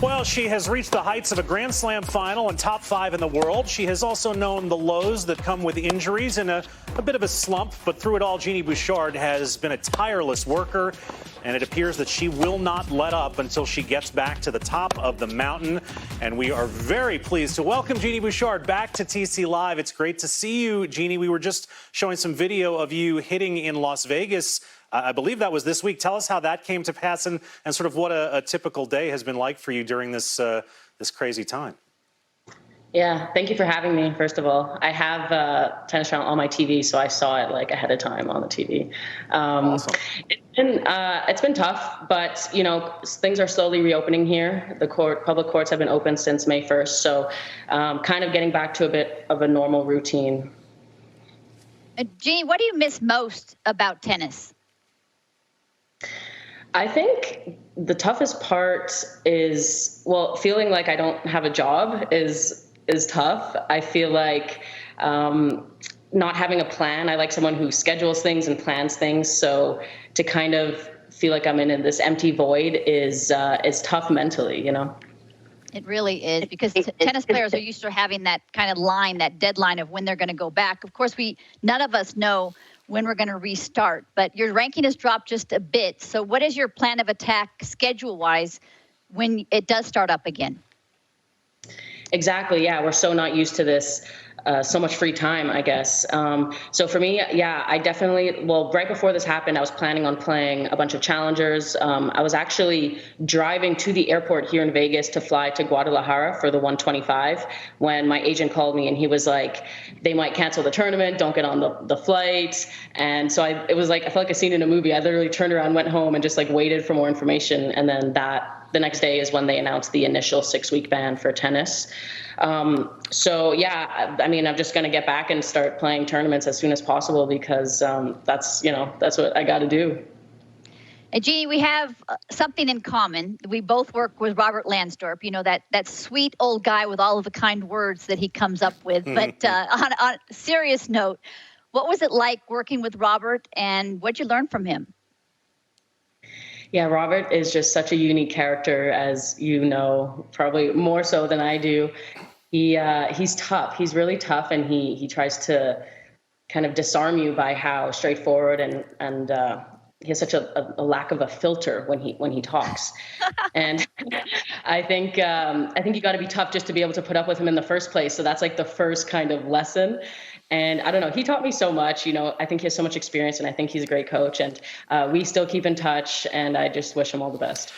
Well, she has reached the heights of a Grand Slam final and top 5 in the world. She has also known the lows that come with injuries and a bit of a slump. But through it all, Genie Bouchard has been a tireless worker, and it appears that she will not let up until she gets back to the top of the mountain. And we are very pleased to welcome Genie Bouchard back to TC Live. It's great to see you, Genie. We were just showing some video of you hitting in Las Vegas. I believe that was this week. Tell us how that came to pass and sort of what a typical day has been like for you during this this crazy time. Yeah, thank you for having me, first of all. I have Tennis Channel on my TV, so I saw it like ahead of time on the TV. Awesome. It's been tough, but you know, things are slowly reopening here. The public courts have been open since May 1st, so kind of getting back to a bit of a normal routine. Genie, what do you miss most about tennis? I think the toughest part is, well, feeling like I don't have a job is tough. I feel like not having a plan. I like someone who schedules things and plans things. So to kind of feel like I'm in this empty void is tough mentally, you know? It really is, because tennis players are used to having that kind of line, that deadline of when they're going to go back. Of course, none of us know when we're going to restart, but your ranking has dropped just a bit. So what is your plan of attack schedule-wise when it does start up again? Exactly, yeah, we're so not used to this, so much free time, I guess. So for me, yeah, I definitely, well, right before this happened, I was planning on playing a bunch of challengers. I was actually driving to the airport here in Vegas to fly to Guadalajara for the 125 when my agent called me and he was like, they might cancel the tournament, don't get on the flight. And so it was like, I felt like a scene in a movie. I literally turned around, went home and just like waited for more information. And then the next day is when they announced the initial 6-week ban for tennis. So yeah, I mean, I'm just going to get back and start playing tournaments as soon as possible because that's what I got to do. And Genie, we have something in common. We both work with Robert Lansdorp, you know, that sweet old guy with all of the kind words that he comes up with. But on a serious note, what was it like working with Robert and what'd you learn from him? Yeah, Robert is just such a unique character, as you know, probably more so than I do. He's tough. He's really tough, and he tries to kind of disarm you by how straightforward and he has such a lack of a filter when he talks. And I think you got to be tough just to be able to put up with him in the first place. So that's like the first kind of lesson. And I don't know, he taught me so much. You know, I think he has so much experience, and I think he's a great coach. And we still keep in touch, and I just wish him all the best.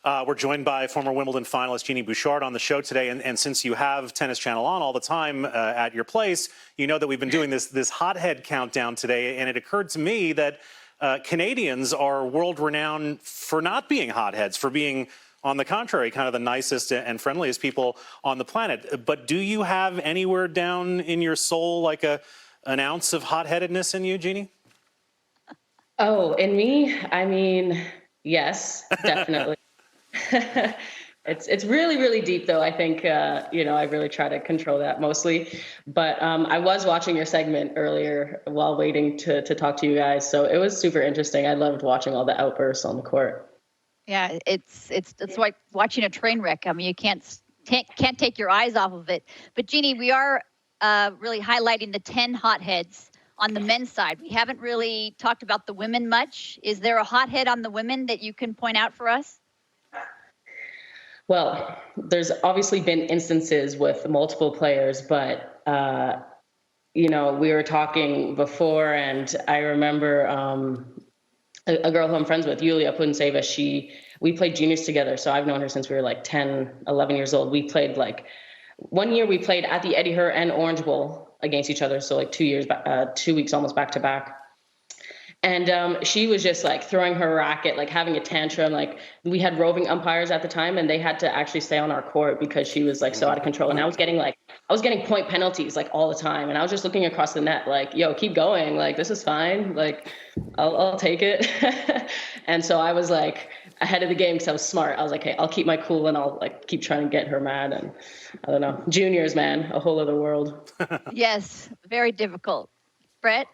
We're joined by former Wimbledon finalist Genie Bouchard on the show today. And since you have Tennis Channel on all the time at your place, you know that we've been doing this hothead countdown today. And it occurred to me that Canadians are world-renowned for not being hotheads, for being, on the contrary, kind of the nicest and friendliest people on the planet. But do you have anywhere down in your soul like an ounce of hot-headedness in you, Genie? Oh, in me? I mean, yes, definitely. It's really, really deep, though. I think, you know, I really try to control that mostly. But I was watching your segment earlier while waiting to talk to you guys. So it was super interesting. I loved watching all the outbursts on the court. Yeah, it's like watching a train wreck. I mean, you can't take your eyes off of it. But Genie, we are really highlighting the 10 hotheads on the men's side. We haven't really talked about the women much. Is there a hothead on the women that you can point out for us? Well, there's obviously been instances with multiple players, but you know, we were talking before, and I remember a girl who I'm friends with, Yulia Punseva, we played juniors together. So I've known her since we were like 10, 11 years old. We played like, one year we played at the Eddie Herr and Orange Bowl against each other. So like 2 weeks almost back to back. And she was just like throwing her racket, like having a tantrum. Like we had roving umpires at the time, and they had to actually stay on our court because she was like so out of control. And I was getting point penalties like all the time. And I was just looking across the net like, yo, keep going. Like, this is fine. Like, I'll take it. And so I was like ahead of the game because I was smart. I was like, hey, I'll keep my cool and I'll like keep trying to get her mad. And I don't know, juniors, man, a whole other world. Yes, very difficult. Brett?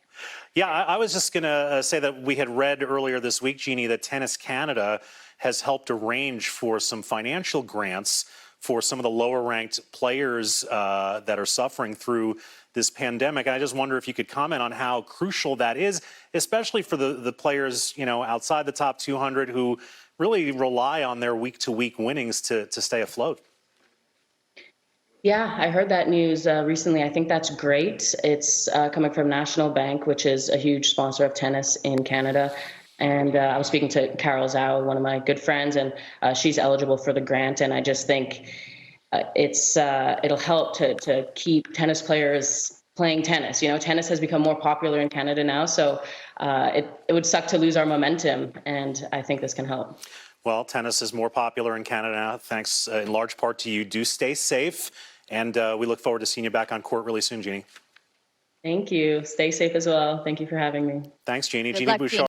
Yeah, I was just going to say that we had read earlier this week, Genie, that Tennis Canada has helped arrange for some financial grants for some of the lower-ranked players that are suffering through this pandemic. And I just wonder if you could comment on how crucial that is, especially for the players, you know, outside the top 200 who really rely on their week-to-week winnings to stay afloat. Yeah, I heard that news recently. I think that's great. It's coming from National Bank, which is a huge sponsor of tennis in Canada. And I was speaking to Carol Zhao, one of my good friends, and she's eligible for the grant. And I just think it'll help to keep tennis players playing tennis. You know, tennis has become more popular in Canada now, so it would suck to lose our momentum, and I think this can help. Well, tennis is more popular in Canada now, thanks in large part to you. Do stay safe, and we look forward to seeing you back on court really soon, Genie. Thank you. Stay safe as well. Thank you for having me. Thanks, Genie. Good Genie luck, Bouchard. Genie.